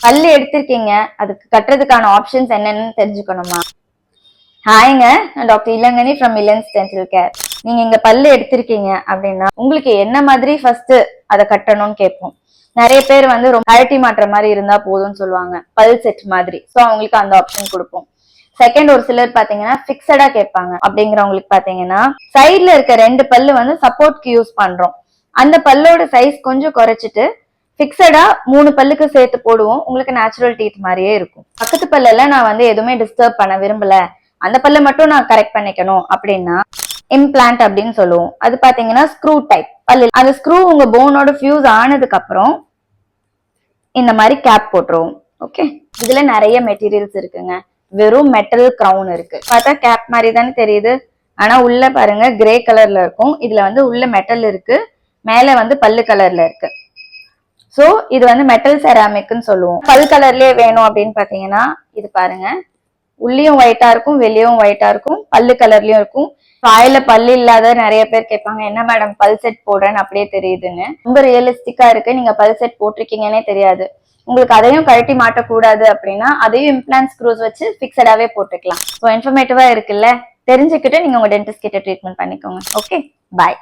பல்லு எடுத்திருக்கீங்க, அதுக்கு கட்டுறதுக்கான ஆப்ஷன்ஸ் என்னன்னு தெரிஞ்சுக்கணுமா? ஹாய்ங்க, நான் டாக்டர் இளங்கனி ஃப்ரம் இளன்ஸ் டென்டல் கேர். நீங்க இங்க பல்லு எடுத்திருக்கீங்க அப்படின்னா உங்களுக்கு என்ன மாதிரி ஃபர்ஸ்ட் அதை கட்டணும்னு கேட்போம். நிறைய பேர் வந்து ரொம்ப அழட்டி மாட்டுற மாதிரி இருந்தா போதும்னு சொல்லுவாங்க, பல் செட் மாதிரி. ஸோ அவங்களுக்கு அந்த ஆப்ஷன் கொடுப்போம். செகண்ட், ஒரு சிலர் பாத்தீங்கன்னா பிக்சடா கேட்பாங்க. அப்படிங்கிறவங்களுக்கு பாத்தீங்கன்னா சைட்ல இருக்க 2 பல்லு வந்து சப்போர்ட்க்கு யூஸ் பண்றோம். அந்த பல்லோட சைஸ் கொஞ்சம் குறைச்சிட்டு பிக்சடா 3 பல்லுக்கு சேர்த்து போடுவோம். உங்களுக்கு நேச்சுரல் டீத் மாதிரியே இருக்கும். பக்கத்து பல்லெல்லாம் நான் வந்து எதுவுமே டிஸ்டர்ப் பண்ண விரும்பல, அந்த பல்ல மட்டும் நான் கரெக்ட் பண்ணிக்கணும் அப்படின்னா இம்ப்ளான்ட் அப்படின்னு சொல்லுவோம். அது பாத்தீங்கன்னா ஸ்க்ரூ டைப் பல்லு. அந்த ஸ்க்ரூ உங்க போனோட ஃபியூஸ் ஆனதுக்கு அப்புறம் இந்த மாதிரி கேப் போட்டுருவோம். ஓகே, இதுல நிறைய மெட்டீரியல்ஸ் இருக்குங்க. வெறும் மெட்டல் கிரவுன் இருக்கு, பார்த்தா கேப் மாதிரி தானே தெரியுது. ஆனா உள்ள பாருங்க கிரே கலர்ல இருக்கும். இதுல வந்து உள்ள மெட்டல் இருக்கு, மேல வந்து பல்லு கலர்ல இருக்கு. சோ இது வந்து மெட்டல் செராமிக்னு சொல்லுவோம். பல் கலர்லயே வேணும் அப்படின்னு பாத்தீங்கன்னா இது பாருங்க, உள்ளியும் ஒயிட்டா இருக்கும், வெளியும் ஒயிட்டா இருக்கும், பல்லு கலர்லயும் இருக்கும். வாயில பல்லு இல்லாத நிறைய பேர் கேட்பாங்க, என்ன மேடம் பல் செட் போடுறேன்னு அப்படியே தெரியுதுன்னு. ரொம்ப ரியலிஸ்டிக்கா இருக்கு, நீங்க பல் செட் போட்டிருக்கீங்கன்னே தெரியாது. உங்களுக்கு அதையும் கழட்டி மாட்டக்கூடாது அப்படின்னா அதையும் இம்ப்ளான்ட் ஸ்க்ரூஸ் வச்சு பிக்சடாவே போட்டுக்கலாம். ஸோ இன்ஃபர்மேட்டிவா இருக்குல்ல, தெரிஞ்சுக்கிட்டு நீங்க உங்க டென்டிஸ்ட் கிட்ட ட்ரீட்மெண்ட் பண்ணிக்கோங்க. ஓகே, பாய்.